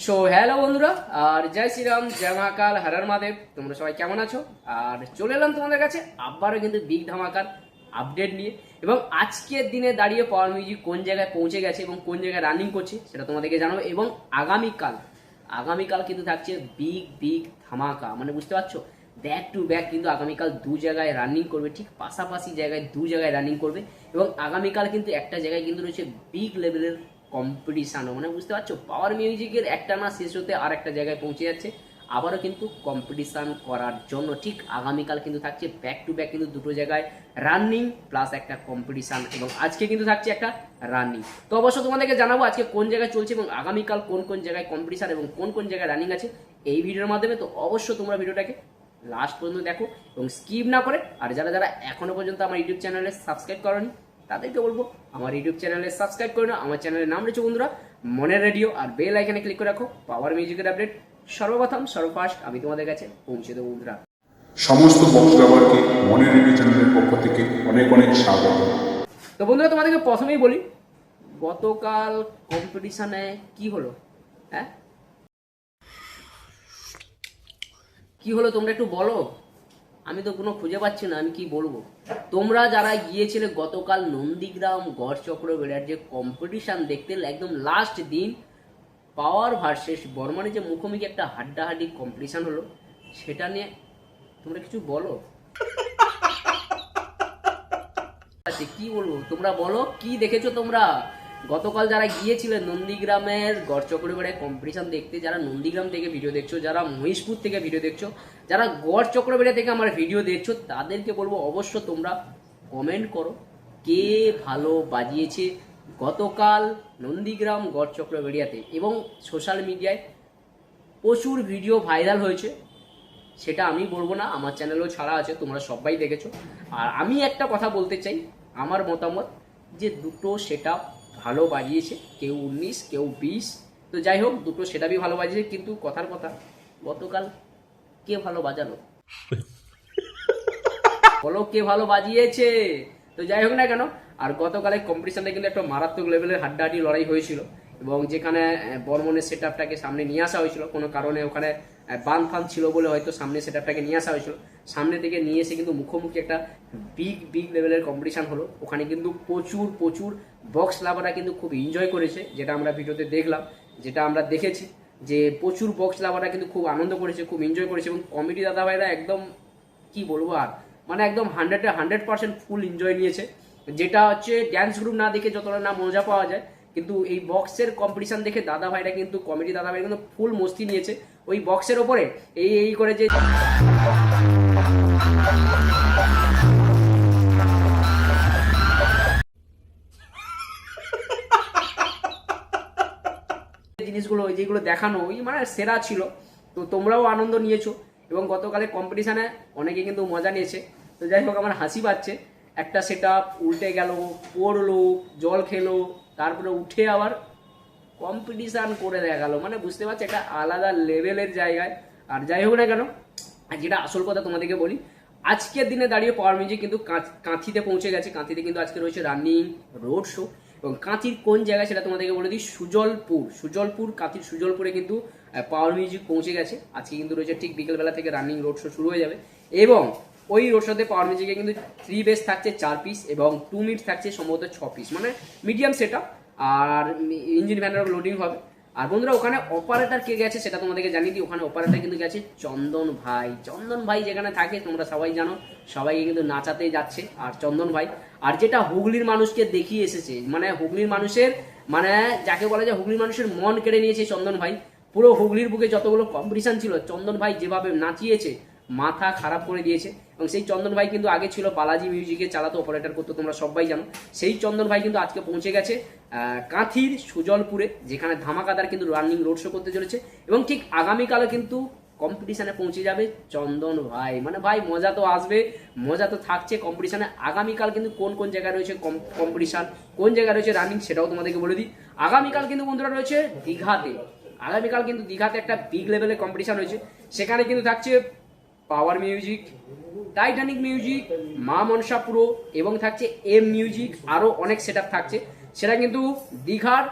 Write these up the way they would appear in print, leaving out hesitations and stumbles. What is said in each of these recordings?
So hello বন্ধুরা, আর জয় শ্রীরাম, জয় মহাকাল, হর হর মহাদেব। তোমরা সবাই কেমন আছো? আর চলে এলাম তোমাদের কাছে আবারও কিন্তু বিগ ধামাকার আপডেট নিয়ে। এবং আজকের দিনে দাঁড়িয়ে পাওয়ার মিউজিক কোন জায়গায় পৌঁছে গেছে এবং কোন জায়গায় রানিং করছে সেটা তোমাদেরকে জানাবো। এবং আগামীকাল কিন্তু থাকছে বিগ বিগ ধামাকা, মানে বুঝতে পারছো, ব্যাক টু ব্যাক কিন্তু আগামীকাল দু জায়গায় রানিং করবে, ঠিক পাশাপাশি জায়গায় দু জায়গায় রানিং করবে। এবং আগামীকাল কিন্তু একটা জায়গায় কিন্তু রয়েছে বিগ লেভেলের কম্পিটিশানও, মানে বুঝতে পারছো, পাওয়ার মিউজিকের একটা না শেষ হতে আর একটা জায়গায় পৌঁছে যাচ্ছে, আবারও কিন্তু কম্পিটিশান করার জন্য ঠিক আগামীকাল কিন্তু থাকছে ব্যাক টু ব্যাক কিন্তু দুটো জায়গায় রানিং প্লাস একটা কম্পিটিশান। এবং আজকে কিন্তু থাকছে একটা রানিং। তো অবশ্য তোমাদেরকে জানাবো আজকে কোন জায়গায় চলছে এবং আগামীকাল কোন কোন জায়গায় কম্পিটিশান এবং কোন কোন জায়গায় রানিং আছে এই ভিডিওর মাধ্যমে। তো অবশ্য তোমরা ভিডিওটাকে লাস্ট পর্যন্ত দেখো এবং স্কিপ না করে। আর যারা যারা এখনো পর্যন্ত আমার ইউটিউব চ্যানেলে সাবস্ক্রাইব করনি তাদেরকে বলবো আমার ইউটিউব চ্যানেলে সাবস্ক্রাইব করে নাও। আমার চ্যানেলের নাম রয়েছে বন্ধুরা মনের রেডিও, আর বেল আইকনে ক্লিক করে রাখো পাওয়ার মিউজিকের আপডেট সর্বপ্রথম সর্বফার্স্ট আমি তোমাদের কাছে পৌঁছে দেবো বন্ধুরা। সমস্ত বক্স ব্যবহারকে মনের রেডিও চ্যানেলের পক্ষ থেকে অনেক অনেক স্বাগত। তো বন্ধুরা তোমাদেরকে প্রথমেই বলি, গতকাল কম্পিটিশনে কি হলো? হ্যাঁ, কি হলো তোমরা একটু বলো, আমি তো কোনো খুঁজে পাচ্ছি না, আমি কি বলবো। তোমরা যারা গিয়েছিলে গতকাল নন্দীগ্রাম গড়চক্র বেড়ার যে কম্পিটিশন দেখতে, একদম লাস্ট দিন পাওয়ার ভার্সেস বর্মানে যে মুখোমুখি একটা হাড্ডাহাড্ডি কম্পিটিশন হলো, সেটা নিয়ে তোমরা কিছু বলো। কি বলবো, তোমরা বলো কি দেখেছো তোমরা গতকাল যারা গিয়েছিলেন নন্দীগ্রামের গড়চক্র বেড়ায় কম্পিটিশন দেখতে। যারা নন্দীগ্রাম থেকে ভিডিও দেখছো, যারা মহিষপুর থেকে ভিডিও দেখছো, যারা গড়চক্র বেড়া থেকে আমার ভিডিও দেখছো, তাদেরকে বলবো অবশ্য তোমরা কমেন্ট করো কে ভালো বাজিয়েছে গতকাল নন্দীগ্রাম গড়চক্র বেড়িয়াতে। এবং সোশ্যাল মিডিয়ায় প্রচুর ভিডিও ভাইরাল হয়েছে, সেটা আমি বলবো না, আমার চ্যানেলেও ছাড়া আছে, তোমরা সবাই দেখেছো। আর আমি একটা কথা বলতে চাই, আমার মতামত যে দুটো সেটআপ ভালো বাজিয়েছে, কেউ 19 কেউ 20, তো যাই হোক দুটো সেটআপই ভালো বাজিয়েছে। কিন্তু কথার কথা, গতকাল কে ভালো বাজালো বলো, কে ভালো বাজিয়েছে? তো যাই হোক না কেন, আর গতকালের কম্পিটিশনটা কিন্তু একটা মারাত্মক লেভেলের হাড্ডাহাড্ডি লড়াই হয়েছিল। এবং যেখানে বর্মনের সেটআপটাকে সামনে নিয়ে আসা হয়েছিল, কোনো কারণে ওখানে বান ফান ছিল বলে হয়তো সামনে সেটআপটাকে নিয়ে আসা হয়েছিল, সামনে থেকে নিয়ে এসে কিন্তু মুখোমুখি একটা বিগ বিগ লেভেলের কম্পিটিশন হলো। ওখানে কিন্তু প্রচুর প্রচুর বক্স লাভাররা কিন্তু খুব এনজয় করেছে, যেটা আমরা ভিডিওতে দেখলাম, যেটা আমরা দেখেছি যে প্রচুর বক্স লাভাররা কিন্তু খুব আনন্দ করেছে, খুব এনজয় করেছে। এবং কমেডি দাদাভাইরা একদম কি বলবো আর, মানে একদম 100% ফুল এনজয় নিয়েছে। যেটা হচ্ছে ড্যান্স গ্রুপ না দেখে যতটা না মজা পাওয়া যায়, কিন্তু এই বক্সের কম্পিটিশন দেখে দাদা ভাইরা কিন্তু কমেডি দাদা ভাই কিন্তু ফুল মস্তি নিয়েছে ওই বক্সের ওপরে। এই করে যে জিনিসগুলো যেগুলো দেখানো, ওই মানে সেরা ছিল। তো তোমরাও আনন্দ নিয়েছো এবং গতকালের কম্পিটিশানে অনেকে কিন্তু মজা নিয়েছে। তো যাই হোক, আমার হাসি পাচ্ছে, একটা সেটআপ উল্টে গেল, পড়লো, জল খেলো, তারপরে উঠে আবার কম্পিটিশান করে দেখা গেল, মানে বুঝতে পারছি একটা আলাদা লেভেলের জায়গায়। আর যাই হোক না কেন, আর যেটা আসল কথা তোমাদেরকে বলি, আজকের দিনে দাঁড়িয়ে পাওয়ার মিউজিক কিন্তু কাঁথিতে পৌঁছে গেছে। কাঁথিতে কিন্তু আজকে রয়েছে রানিং রোড শো। এবং কাঁথির কোন জায়গায় সেটা তোমাদেরকে বলে দিই, সুজলপুর, কাঁথির সুজলপুরে কিন্তু পাওয়ার মিউজিক পৌঁছে গেছে। আজকে কিন্তু রয়েছে ঠিক বিকেলবেলা থেকে রানিং রোড শো শুরু হয়ে যাবে। এবং ওই রোড শোতে পাওয়ার মিউজিকে কিন্তু 3 বেস থাকছে 4 পিস এবং 2 মিড থাকছে সম্ভবত 6 পিস, মানে মিডিয়াম সেটআপ। আর ইঞ্জিন ভ্যানের লোডিং হবে। আর বন্ধুরা ওখানে অপারেটর কে গেছে সেটা তোমাদেরকে জানিয়ে দিই, ওখানে অপারেটর কিন্তু গেছে চন্দন ভাই যেখানে থাকে তোমরা সবাই জানো, সবাইকে কিন্তু নাচাতেই যাচ্ছে আর চন্দন ভাই। আর যেটা হুগলির মানুষকে দেখিয়ে এসেছে, মানে হুগলির মানুষের, মানে যাকে বলা যায় হুগলির মানুষের মন কেড়ে নিয়েছে চন্দন ভাই। পুরো হুগলির বুকে যতগুলো কম্পিটিশন ছিল, চন্দন ভাই যেভাবে নাচিয়েছে মাথা খারাপ করে দিয়েছে। এবং সেই চন্দন ভাই কিন্তু আগে ছিল বালাজি মিউজিকে, চালাতো, অপারেটর করতো, তোমরা সবাই জানো। সেই চন্দন ভাই কিন্তু আজকে পৌঁছে গেছে কাঁথির সুজলপুরে, যেখানে ধামাকাদার কিন্তু রানিং রোড শো করতে চলেছে। এবং ঠিক আগামীকালে কিন্তু কম্পিটিশনে পৌঁছে যাবে চন্দন ভাই, মানে ভাই মজা তো আসবে, মজা তো থাকছে কম্পিটিশনে। আগামীকাল কিন্তু কোন কোন জায়গায় রয়েছে কম্পিটিশন, কোন জায়গায় রয়েছে রানিং, সেটাও তোমাদেরকে বলে দিই। আগামীকাল কিন্তু বন্ধুরা রয়েছে দীঘাতে। আগামীকাল কিন্তু দীঘাতে একটা বিগ লেভেলের কম্পিটিশন রয়েছে, সেখানে কিন্তু থাকছে পাওয়ার মিউজিক, টাইটানিক মিউজিক, মা মনসা প্রো এবং থাকছে এম মিউজিক, আরও অনেক সেটআপ থাকছে। সেটা কিন্তু দীঘার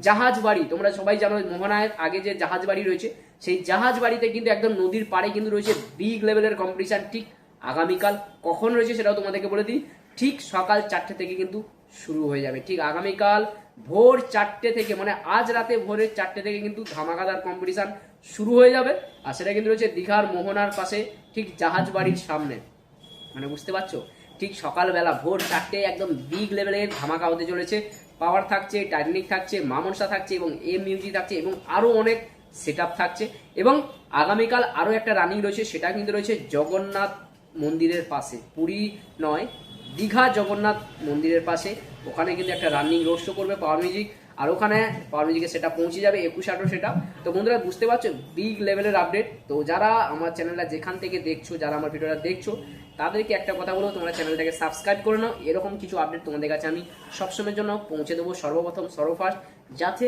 জাহাজ বাড়ি। তোমরা সবাই জানো মোহনায় আগে যে জাহাজ বাড়ি রয়েছে, সেই জাহাজ বাড়িতে কিন্তু একদম নদীর পাড়ে কিন্তু রয়েছে বিগ লেভেলের কম্পিটিশন। ঠিক আগামীকাল কখন রয়েছে সেটাও তোমাদেরকে বলে দিই, ঠিক সকাল 4টে থেকে কিন্তু শুরু হয়ে যাবে। ঠিক আগামীকাল ভোর 4টে থেকে, মানে আজ রাতে ভোরের 4টে থেকে কিন্তু ধামাকাদার কম্পিটিশন শুরু হয়ে যাবে। আর সেটা কিন্তু রয়েছে দীঘার মোহনার পাশে, ঠিক জাহাজ বাড়ির সামনে। মানে বুঝতে পারছো, ঠিক সকালবেলা ভোর 4টে একদম বিগ লেভেলের ধামাকা হতে চলেছে। পাওয়ার থাকছে, টাইটানিক থাকছে, মামনসা থাকছে এবং এম মিউজিক থাকছে এবং আরও অনেক সেট থাকছে। এবং আগামীকাল আরও একটা রানিং রয়েছে, সেটা কিন্তু রয়েছে জগন্নাথ মন্দিরের পাশে, পুরী নয় দীঘা জগন্নাথ মন্দিরের পাশে। ওখানে কিন্তু একটা রানিং রোড শো করবে পাওয়ার মিউজিক, আর ওখানে পাওয়ার মিউজিকে সেটা পৌঁছে যাবে 21-18 সেটা। তো বন্ধুরা বুঝতে পারছো বিগ লেভেলের আপডেট। তো যারা আমার চ্যানেলটা যেখান থেকে দেখছো, যারা আমার ভিডিওটা দেখছো, তাদেরকে একটা কথা বলবো, তোমরা চ্যানেলটাকে সাবস্ক্রাইব করে নাও। এরকম কিছু আপডেট তোমাদের কাছে আমি সবসময়ের জন্য পৌঁছে দেবো সর্বপ্রথম সর্বফার্স্ট, যাতে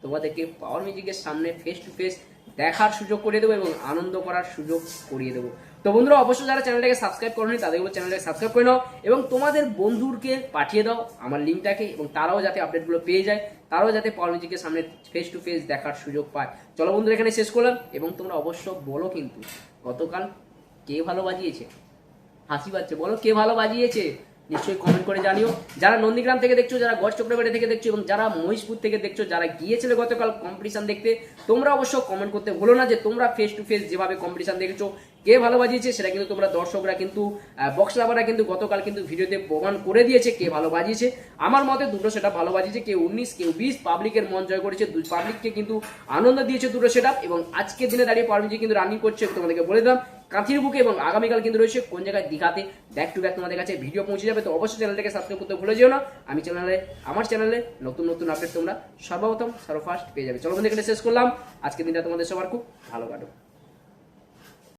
তোমাদেরকে পাওয়ার মিউজিকের সামনে ফেস টু ফেস দেখার সুযোগ করে দেবো এবং আনন্দ করার সুযোগ করিয়ে দেবো। তো বন্ধুরা অবশ্যই যারা চ্যানেলটাকে সাবস্ক্রাইব করোনি তাদের চ্যানেলটাকে সাবস্ক্রাইব করে নাও এবং তোমাদের বন্ধুকে পাঠিয়ে দাও আমার লিঙ্কটাকে, এবং তারাও যাতে আপডেটগুলো পেয়ে যায়, তারাও যাতে পাওয়ার মিউজিকের সামনে ফেস টু ফেস দেখার সুযোগ পায়। চলো বন্ধুরা এখানে শেষ করলাম, এবং তোমরা অবশ্য বলো কিন্তু গতকাল কে ভালো বাজিয়েছে? হাসি পাচ্ছে, বলো কে ভালো বাজিয়েছে, নিশ্চয়ই কমেন্ট করে জানিও। যারা নন্দীগ্রাম থেকে দেখছো, যারা গড়চক্রবাড়ি থেকে দেখছো এবং যারা মহিষপুর থেকে দেখছো, যারা গিয়েছিলে গতকাল কম্পিটিশন দেখতে, তোমরা অবশ্য কমেন্ট করতে ভুলো না যে তোমরা ফেস টু ফেস যেভাবে কম্পিটিশন দেখেছো কে ভালো বাজিয়েছে, সেটা কিন্তু তোমরা দর্শকরা কিন্তু বক্স লাভাররা কিন্তু গতকাল কিন্তু ভিডিওতে প্রমাণ করে দিয়েছে কে ভালো বাজিয়েছে। আমার মতে দুটো সেটা ভালো বাজিয়েছে, কেউ 19 কেউ 20, পাবলিকের মন জয় করেছে, পাবলিককে কিন্তু আনন্দ দিয়েছে দুটো সেট। এবং আজকের দিনে দাঁড়িয়ে পারমিজি কিন্তু রানিং করছে, তোমাদেরকে বলে দিলাম কাঁথির বুকে। এবং আগামীকাল কিন্তু রয়েছে কোন জায়গায়, দীঘাতে। ব্যাক টু ব্যাক তোমাদের কাছে ভিডিও পৌঁছে যাবে। তো অবশ্যই চ্যানেলটাকে সাবস্ক্রাইব করতে ভুলে যেও না। আমার চ্যানেলে নতুন নতুন আপডেট তোমরা সর্বপ্রথম সর্বফার্স্ট পেয়ে যাবে। চলো বন্ধু এখানে শেষ করলাম। আজকের দিনটা তোমাদের সবার খুব ভালো কাটুক।